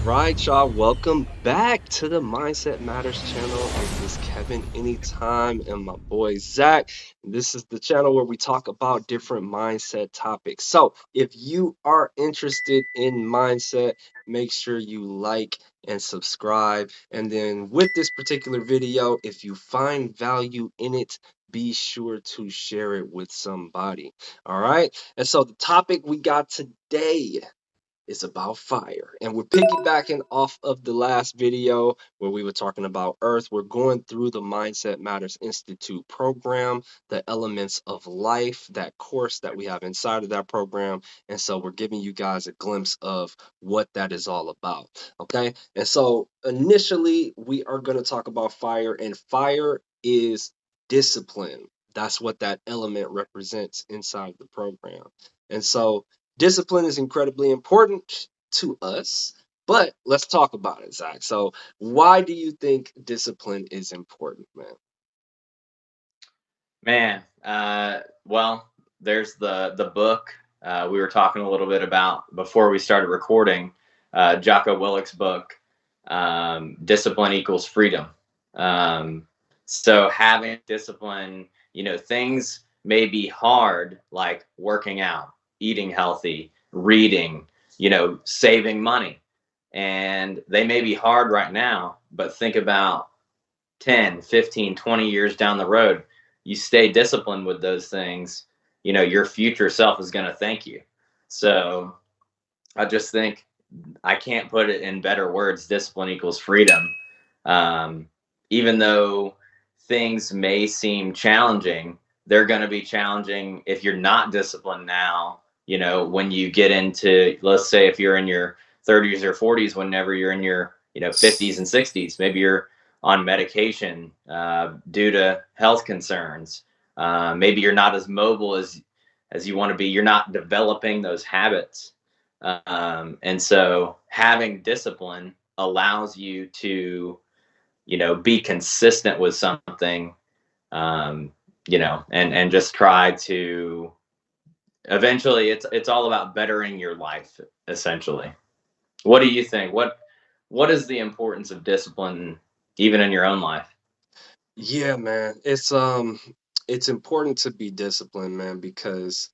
Right, y'all. Welcome back to the Mindset Matters channel. It is Kevin Anytime and my boy Zach. This is the channel where we talk about different mindset topics. So, if you are interested in mindset, make sure you like and subscribe. And then, with this particular video, if you find value in it, be sure to share it with somebody. All right. And so, the topic we got today is about fire. And we're piggybacking off of the last video where we were talking about Earth. We're going through the Mindset Matters Institute program, the elements of life, that course that we have inside of that program. And so we're giving you guys a glimpse of what that is all about. Okay. And so initially, we are going to talk about fire, and fire is discipline. That's what that element represents inside the program. And so discipline is incredibly important to us, but let's talk about it, Zach. So, why do you think discipline is important, man? Man, well, there's the book we were talking a little bit about before we started recording. Jocko Willick's book, "Discipline Equals Freedom." So having discipline, things may be hard, like working out, eating healthy, reading, saving money, and they may be hard right now. But think about 10, 15, 20 years down the road, you stay disciplined with those things, your future self is going to thank you. So I just think I can't put it in better words. Discipline equals freedom. Um, Even though things may seem challenging, they're going to be challenging if you're not disciplined now. When you get into, let's say, if you're in your 30s or 40s, whenever you're in your 50s and 60s, maybe you're on medication due to health concerns. Maybe you're not as mobile as you want to be. You're not developing those habits, and so having discipline allows you to, be consistent with something, um, and just try to eventually it's all about bettering your life, essentially. What do you think? What is the importance of discipline even in your own life? Yeah, man. It's important to be disciplined, man, because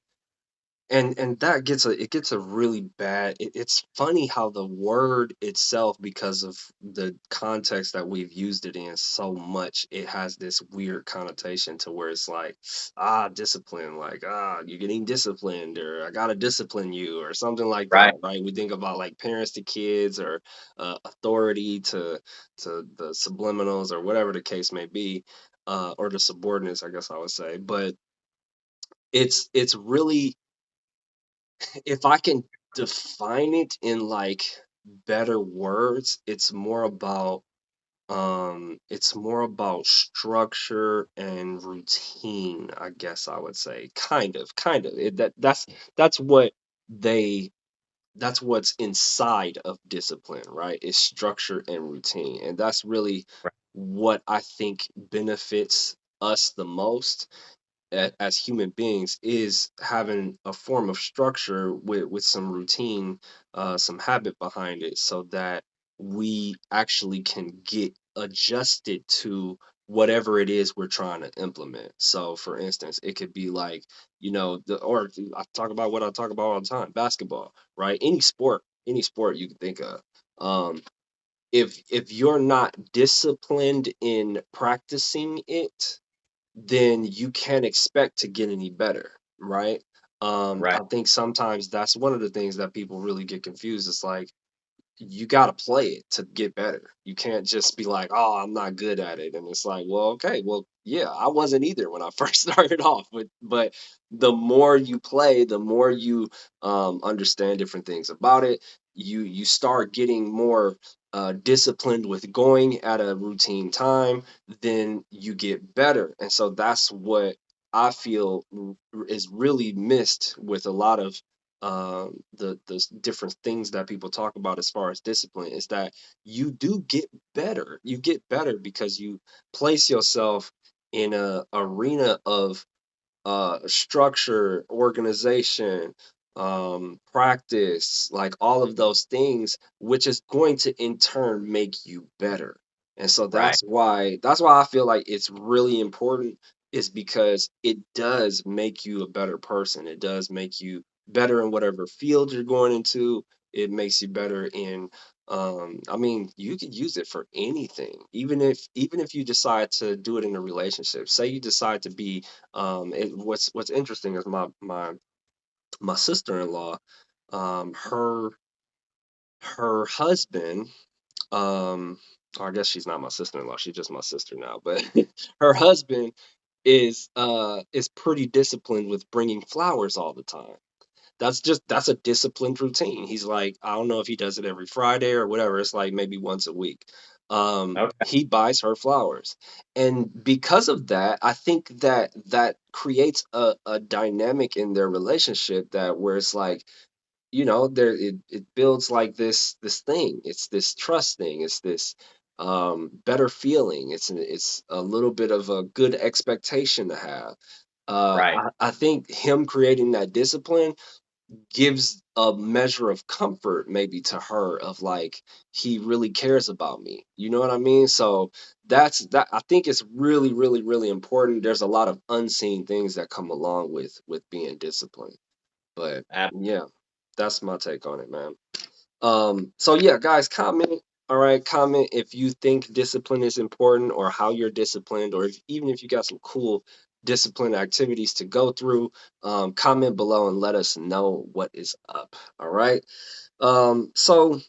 and that gets a really bad it's funny how the word itself, because of the context that we've used it in so much, it has this weird connotation to where it's like, discipline, like, you're getting disciplined, or I gotta discipline you, or something like that, Right. right? We think about like parents to kids, or authority to the subliminals, or whatever the case may be, or the subordinates, I guess I would say. But it's really, if I can define it in like better words, it's more about structure and routine, I guess I would say. Kind of. That's what they that's what's inside of discipline, right? Is structure and routine. And that's really Right. what I think benefits us the most as human beings, is having a form of structure with some routine, some habit behind it, so that we actually can get adjusted to whatever it is we're trying to implement. So, for instance, it could be like, or I talk about what I talk about all the time: basketball, right? Any sport you can think of. Um, if you're not disciplined in practicing it, then you can't expect to get any better, right? Right. I think sometimes that's one of the things that people really get confused. It's like, you got to play it to get better. You can't just be like, "Oh, I'm not good at it." And it's like, well, okay, well, yeah, I wasn't either when I first started off. But the more you play, the more you understand different things about it. You start getting more disciplined with going at a routine time. Then you get better, and so that's what I feel is really missed with a lot of the different things that people talk about as far as discipline, is that you do get better. You get better because you place yourself in a arena of structure, organization, practice, like all of those things, which is going to in turn make you better. And so Right. that's why I feel like it's really important, is because it does make you a better person. It does make you better in whatever field you're going into. It makes you better in I mean, you could use it for anything. Even if you decide to do it in a relationship. Say you decide to be what's interesting is my sister-in-law, her husband, or I guess she's not my sister-in-law, she's just my sister now, but her husband is pretty disciplined with bringing flowers all the time. That's a disciplined routine. He's like, I don't know if he does it every Friday or whatever. It's like maybe once a week. Okay. He buys her flowers. And because of that, I think that creates a dynamic in their relationship, that where it's like, it builds like this thing. It's this trust thing. It's this better feeling. It's a little bit of a good expectation to have. Right. I think him creating that discipline gives a measure of comfort maybe to her, of like, he really cares about me. You know what I mean? So that I think it's really, really, really important. There's a lot of unseen things that come along with being disciplined. But Ab- yeah, that's my take on it, man. So yeah, guys, comment. All right, comment if you think discipline is important, or how you're disciplined, or even if you got some cool discipline activities to go through. Comment below and let us know what is up. All right. So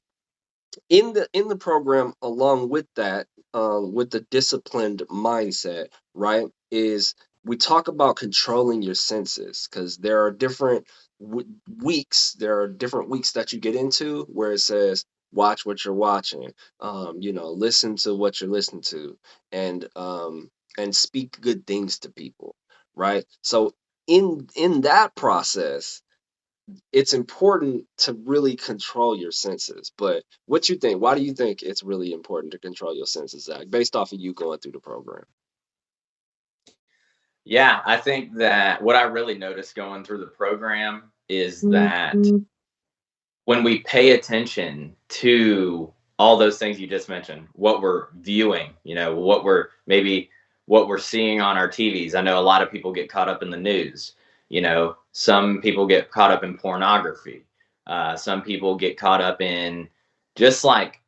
in the program, along with that, with the disciplined mindset, right, is we talk about controlling your senses, because there are different weeks. There are different weeks that you get into where it says watch what you're watching, listen to what you're listening to, and speak good things to people, right? So in that process, it's important to really control your senses. But what you think? Why do you think it's really important to control your senses, Zach, based off of you going through the program? Yeah, I think that what I really noticed going through the program is that when we pay attention to all those things you just mentioned, what we're viewing, what we're seeing on our TVs. I know a lot of people get caught up in the news. Some people get caught up in pornography. Some people get caught up in just like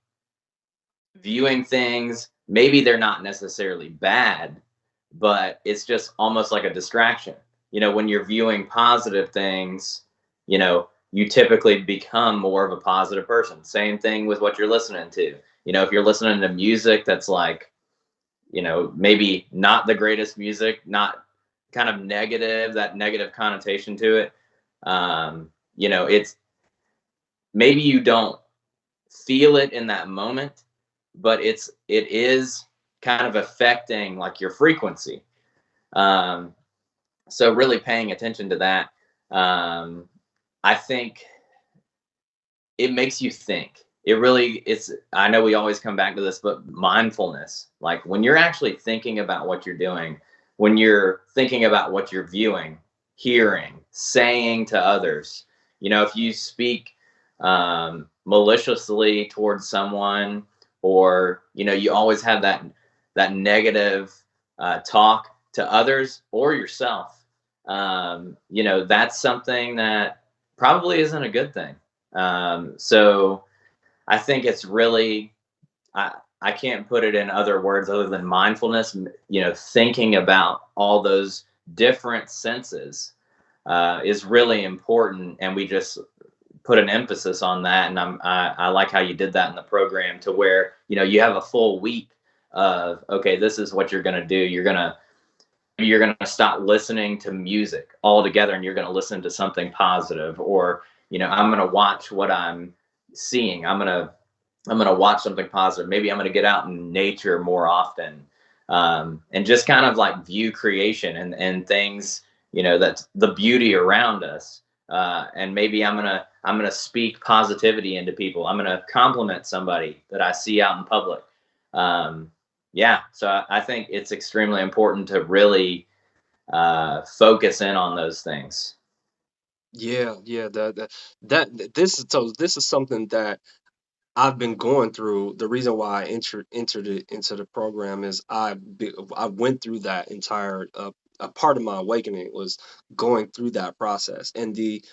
viewing things. Maybe they're not necessarily bad, but it's just almost like a distraction. When you're viewing positive things, you typically become more of a positive person. Same thing with what you're listening to. If you're listening to music that's like, maybe not the greatest music, not kind of negative, that negative connotation to it, it's maybe you don't feel it in that moment, but it is kind of affecting like your frequency. Um, so really paying attention to that, um, I think it makes you think. It's, I know we always come back to this, but mindfulness, like when you're actually thinking about what you're doing, when you're thinking about what you're viewing, hearing, saying to others, if you speak maliciously towards someone, or you always have that negative talk to others or yourself, that's something that probably isn't a good thing. So I think it's really, I, I can't put it in other words other than mindfulness, thinking about all those different senses is really important. And we just put an emphasis on that. And I like how you did that in the program, to where, you have a full week of, okay, this is what you're going to do. You're going to stop listening to music altogether, and you're going to listen to something positive. Or I'm going to watch what I'm seeing. I'm going to watch something positive. Maybe I'm going to get out in nature more often, and just kind of like view creation and things, that's the beauty around us. And maybe I'm gonna speak positivity into people. I'm gonna compliment somebody that I see out in public. um, yeah, so I think it's extremely important to really focus in on those things. Yeah, yeah, this is something that I've been going through. The reason why I entered it into the program is I went through that entire a part of my awakening was going through that process. And the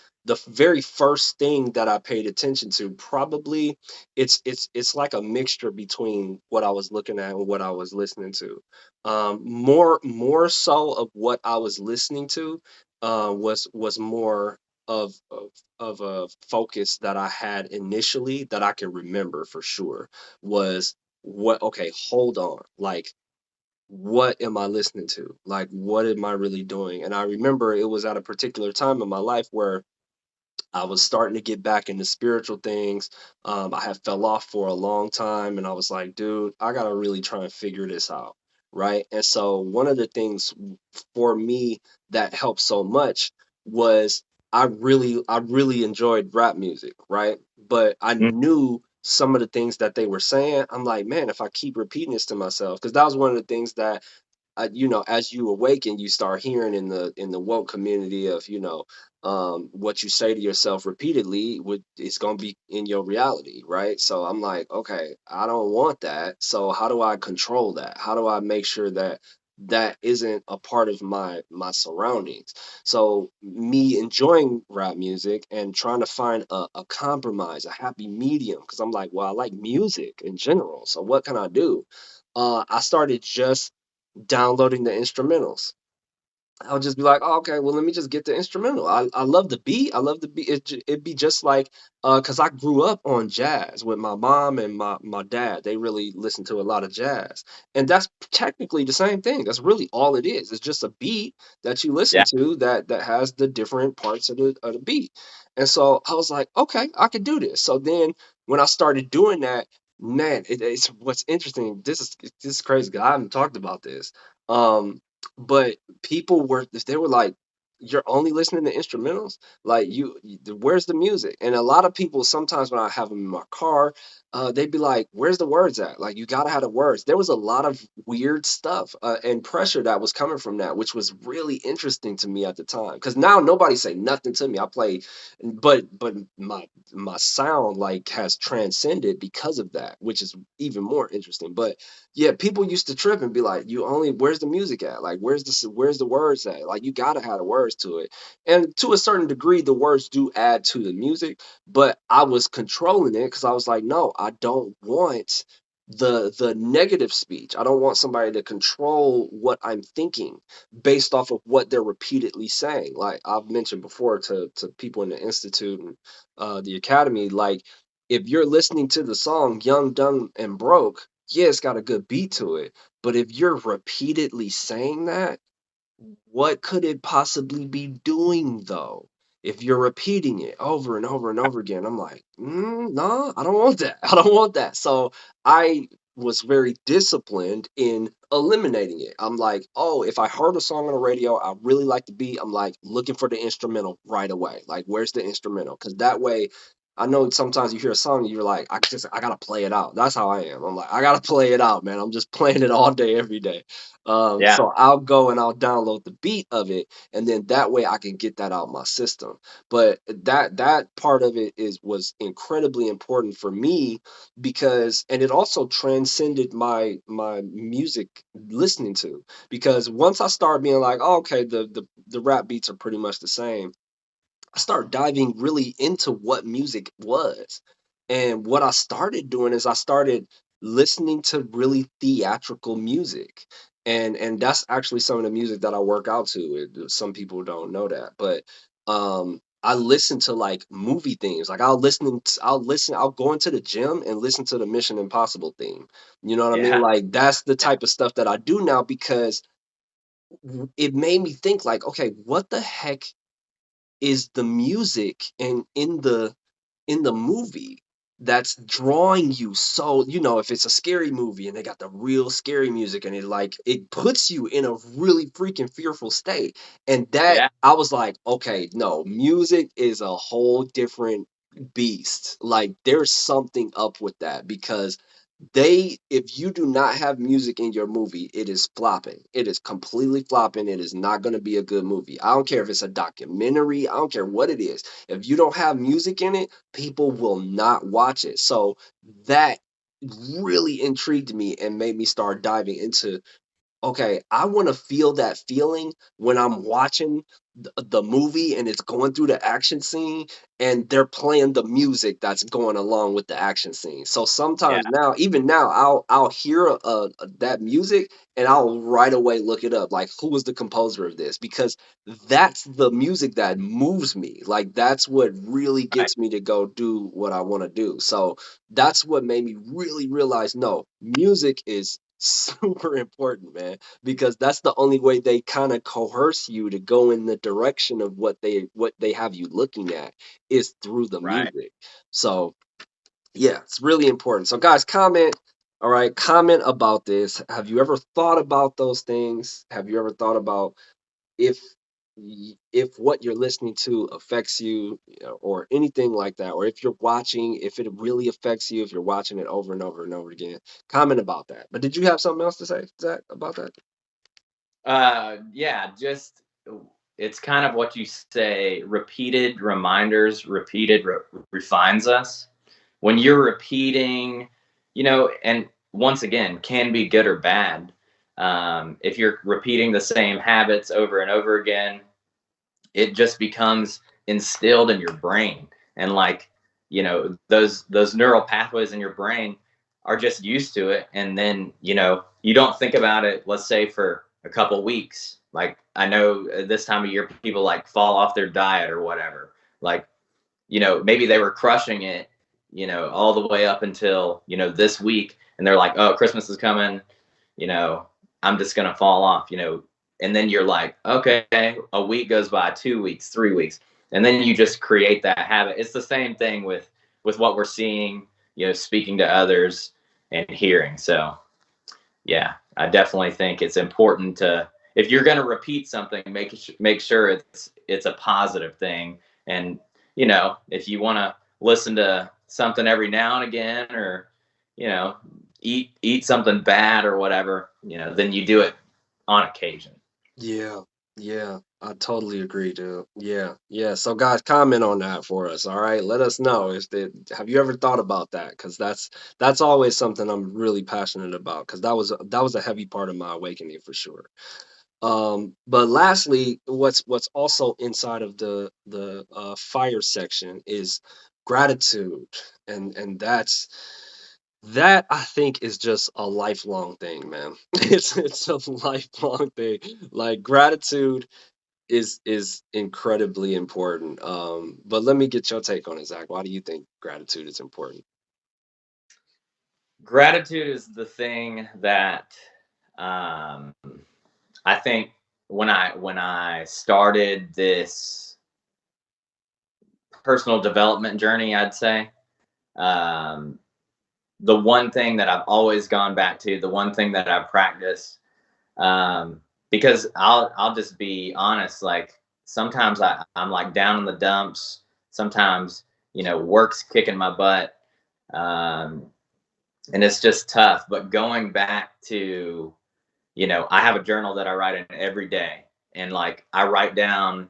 very first thing that I paid attention to, probably it's like a mixture between what I was looking at and what I was listening to. More so of what I was listening to was more of of a focus that I had initially that I can remember for sure was what, okay, hold on. Like, what am I listening to? Like, what am I really doing? And I remember it was at a particular time in my life where I was starting to get back into spiritual things. I had fell off for a long time, and I was like, dude, I gotta really try and figure this out, right? And so one of the things for me that helped so much was I really enjoyed rap music, right? But I Mm. knew some of the things that they were saying. I'm like, man, if I keep repeating this to myself, because that was one of the things that as you awaken, you start hearing in the woke community of, what you say to yourself repeatedly would it's gonna be in your reality, right? So I'm like, okay, I don't want that. So how do I control that? How do I make sure that that isn't a part of my surroundings? So me enjoying rap music and trying to find a compromise, a happy medium, because I'm like, well, I like music in general. So what can I do? I started just downloading the instrumentals. I'll just be like, oh, okay, well, let me just get the instrumental. I love the beat. I love the beat. It'd be just like, because I grew up on jazz with my mom and my dad. They really listened to a lot of jazz, and that's technically the same thing. That's really all it is. It's just a beat that you listen Yeah, to that has the different parts of the beat. And so I was like, okay, I could do this. So then when I started doing that, man, it's what's interesting. This is crazy, 'cause I haven't talked about this. But people were they were like, "You're only listening to instrumentals? Like, where's the music?" And a lot of people, sometimes when I have them in my car, they'd be like, "Where's the words at? Like, you gotta have the words." There was a lot of weird stuff and pressure that was coming from that, which was really interesting to me at the time. Because now nobody say nothing to me. I play, but my sound like has transcended because of that, which is even more interesting. But yeah, people used to trip and be like, "You only where's the music at? Like, where's the words at? Like, you gotta have the words to it." And to a certain degree, the words do add to the music, but I was controlling it because I was like, "No, I don't want the negative speech. I don't want somebody to control what I'm thinking based off of what they're repeatedly saying." Like I've mentioned before to people in the institute and the academy, like if you're listening to the song "Young, Dumb, and Broke," yeah, it's got a good beat to it. But if you're repeatedly saying that, what could it possibly be doing though? If you're repeating it over and over and over again, I'm like, no, I don't want that. I don't want that. So I was very disciplined in eliminating it. I'm like, oh, if I heard a song on the radio, I really like the beat. I'm like looking for the instrumental right away. Like, where's the instrumental? Because that way, I know sometimes you hear a song and you're like, I gotta play it out. That's how I am. I'm like, I gotta play it out, man. I'm just playing it all day, every day. yeah, So I'll go and I'll download the beat of it, and then that way I can get that out my system. But that part of it is was incredibly important for me because, and it also transcended my music listening to, because once I start being like, oh, okay, the rap beats are pretty much the same, I started diving really into what music was. And what I started doing is I started listening to really theatrical music. And that's actually some of the music that I work out to. Some people don't know that, but I listen to like movie themes. Like I'll go into the gym and listen to the Mission Impossible theme. You know what I mean? yeah, Like that's the yeah, type of stuff that I do now because it made me think like, okay, what the heck is the music and in the movie that's drawing you? So if it's a scary movie and they got the real scary music and it puts you in a really freaking fearful state, and that yeah, I was like, okay, no, music is a whole different beast. Like there's something up with that because if you do not have music in your movie, it is flopping. It is completely flopping. It is not going to be a good movie. I don't care if it's a documentary. I don't care what it is. If you don't have music in it, people will not watch it. So that really intrigued me and made me start diving into, okay, I want to feel that feeling when I'm watching the movie and it's going through the action scene and they're playing the music that's going along with the action scene. So Yeah. sometimes now, even now, I'll hear that music and I'll right away look it up, like who was the composer of this, because that's the music that moves me. Like that's what really Right. gets me to go do what I want to do. So that's what made me really realize, no, music is super important, man, because that's the only way they kind of coerce you to go in the direction of what they have you looking at is through the Right. music. So yeah, it's really important. So guys, comment. All right, comment about this. Have you ever thought about those things? Have you ever thought about if if what you're listening to affects you, or anything like that, or if you're watching, if it really affects you, if you're watching it over and over and over again? Comment about that. But did you have something else to say, Zach, about that? Yeah, just it's kind of what you say, repeated reminders, refines us. When you're repeating, and once again, can be good or bad. If you're repeating the same habits over and over again, it just becomes instilled in your brain, and like, those neural pathways in your brain are just used to it, and then you don't think about it, let's say, for a couple weeks. Like, I know this time of year people like fall off their diet or whatever. Like, maybe they were crushing it, all the way up until, this week, and they're like, oh, Christmas is coming, you know, I'm just going to fall off, and then you're like, okay, a week goes by, 2 weeks, 3 weeks, and then you just create that habit. It's the same thing with what we're seeing, speaking to others and hearing. So yeah, I definitely think it's important to, if you're going to repeat something, make sure it's a positive thing. And if you want to listen to something every now and again, or you know, eat something bad or whatever, then you do it on occasion. Yeah, yeah, I totally agree, dude. Yeah, yeah. So, guys, comment on that for us. All right, let us know if they have you ever thought about that, because that's always something I'm really passionate about, because that was a heavy part of my awakening for sure. But lastly, what's also inside of the fire section is gratitude, and that I think is just a lifelong thing, man. It's a lifelong thing. Like gratitude is incredibly important. But let me get your take on it, Zach. Why do you think gratitude is important? Gratitude is the thing that, um, I think, when I started this personal development journey, I'd say, um, the one thing that I've always gone back to, the one thing that I've practiced, because I'll just be honest, like sometimes I'm like down in the dumps. Sometimes, work's kicking my butt, um, and it's just tough. But going back to, I have a journal that I write in every day, and like I write down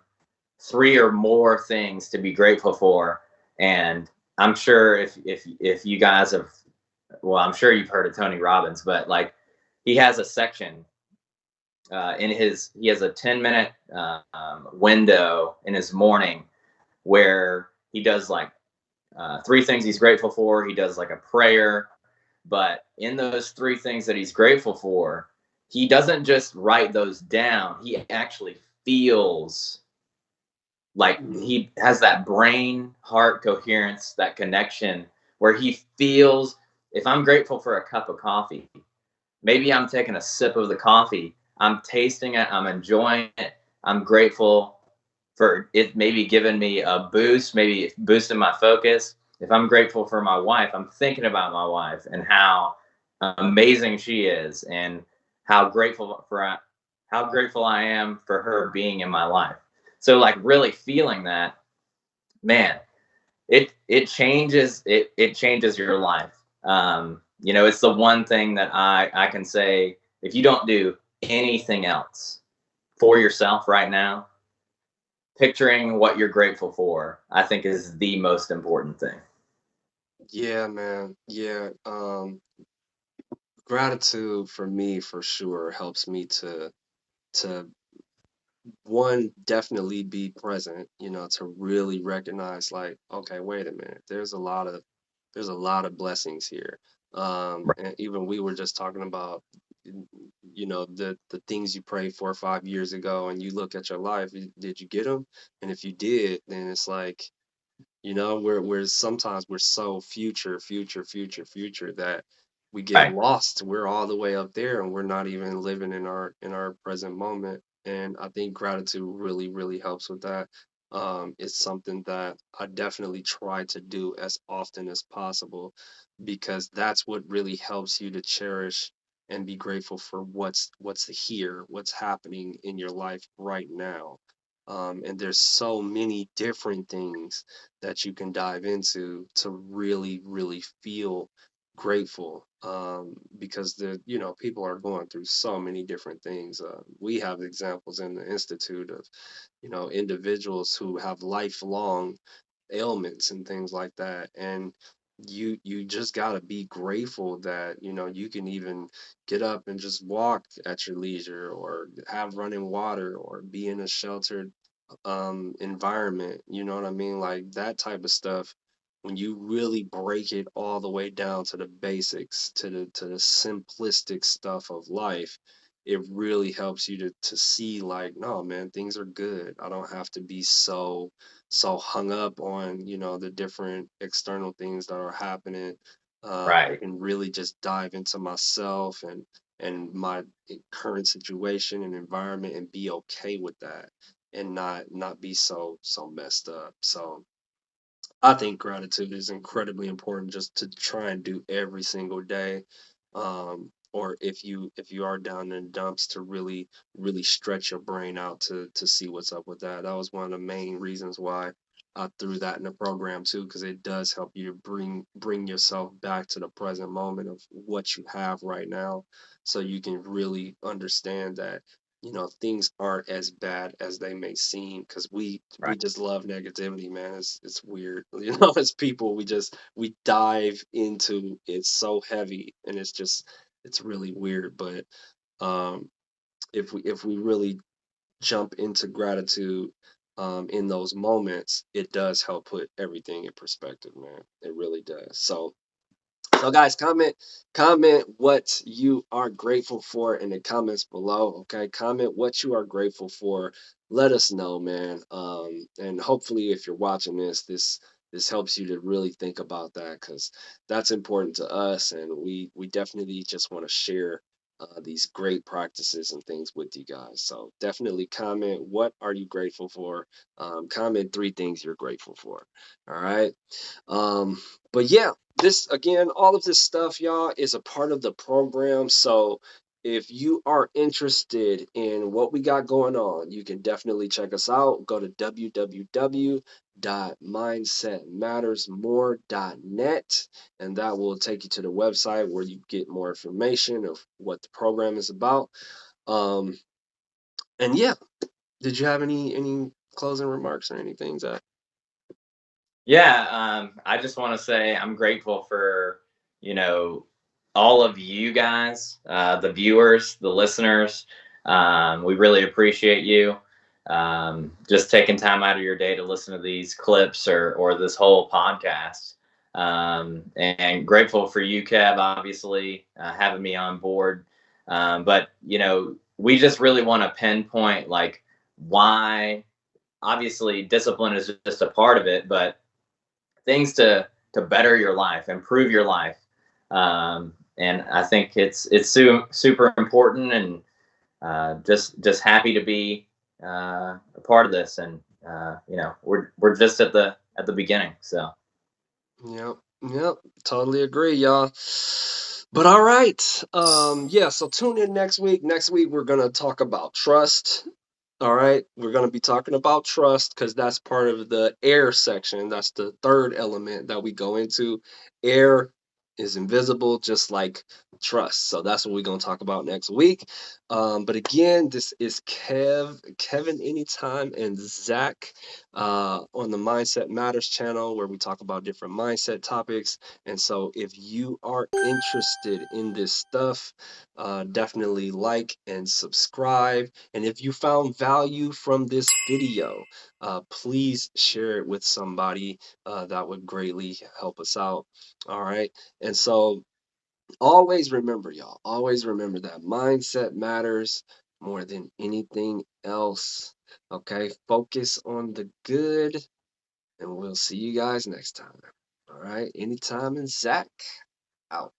three or more things to be grateful for. And I'm sure if you guys have, well, I'm sure you've heard of Tony Robbins, but like he has a section, he has a 10-minute window in his morning where he does like three things he's grateful for. He does like a prayer, but in those three things that he's grateful for, he doesn't just write those down. He actually feels like Mhm. he has that brain heart coherence, that connection where he feels, if I'm grateful for a cup of coffee, maybe I'm taking a sip of the coffee, I'm tasting it, I'm enjoying it, I'm grateful for it, maybe giving me a boost, maybe boosting my focus. If I'm grateful for my wife, I'm thinking about my wife and how amazing she is, and how grateful for how grateful I am for her being in my life. So like really feeling that, man, it changes your life. It's the one thing that I can say, if you don't do anything else for yourself right now, picturing what you're grateful for, I think is the most important thing. Yeah, man. Yeah. Gratitude for me for sure helps me to one, definitely be present, to really recognize like, okay, wait a minute, there's a lot of blessings here. Right. And even we were just talking about the things you prayed 4 or 5 years ago, and you look at your life, did you get them? And if you did, then it's like, we're sometimes we're so future, future, future, future that we get Right. lost. We're all the way up there and we're not even living in our present moment. And I think gratitude really, really helps with that. It's something that I definitely try to do as often as possible because that's what really helps you to cherish and be grateful for what's here, what's happening in your life right now. And there's so many different things that you can dive into to really, really feel grateful. Because people are going through so many different things. We have examples in the institute of individuals who have lifelong ailments and things like that, and you just got to be grateful that you can even get up and just walk at your leisure, or have running water, or be in a sheltered environment. You know what I mean? Like that type of stuff, when you really break it all the way down to the basics, to the simplistic stuff of life, it really helps you to see like, no man, things are good. I don't have to be so hung up on the different external things that are happening. I Right. can really just dive into myself and my current situation and environment and be okay with that, and not be so messed up. So I think gratitude is incredibly important just to try and do every single day. Or if you are down in the dumps, to really, really stretch your brain out to see what's up with that. That was one of the main reasons why I threw that in the program too, because it does help you bring yourself back to the present moment of what you have right now, so you can really understand that things aren't as bad as they may seem, because we Right. just love negativity, man. It's weird. As people, we dive into it so heavy, and it's really weird. But um if we really jump into gratitude in those moments, it does help put everything in perspective, man. It really does. So guys, comment what you are grateful for in the comments below. Okay, comment what you are grateful for. Let us know, man. And hopefully, if you're watching this helps you to really think about that, because that's important to us, and we definitely just want to share these great practices and things with you guys. So definitely comment, what are you grateful for? Comment 3 things you're grateful for. All right. Um, but yeah, this again, all of this stuff, y'all, is a part of the program. So if you are interested in what we got going on, you can definitely check us out. Go to www.mindsetmattersmore.net, and that will take you to the website where you get more information of what the program is about. Um, and yeah, did you have any closing remarks or anything, Zach? Yeah, I just want to say I'm grateful for, you know, all of you guys, the viewers, the listeners. We really appreciate you. Just taking time out of your day to listen to these clips or this whole podcast. And grateful for you, Kev, obviously, having me on board. But, we just really want to pinpoint like why. Obviously, discipline is just a part of it, but things to better your life, improve your life. And I think super important, and just happy to be a part of this. And we're just at the beginning. So Yep, yep, totally agree, y'all. But all right, yeah. So tune in next week. Next week we're gonna talk about trust. All right, we're gonna be talking about trust because that's part of the air section. That's the third element that we go into, air. is invisible, just like trust. So that's what we're gonna talk about next week. But again, this is Kevin Anytime, and Zach on the Mindset Matters channel, where we talk about different mindset topics. And so, if you are interested in this stuff, definitely like and subscribe. And if you found value from this video, please share it with somebody. That would greatly help us out. All right. And so always remember, y'all, always remember that mindset matters more than anything else. Okay. Focus on the good, and we'll see you guys next time. All right. Anytime, and Zach out.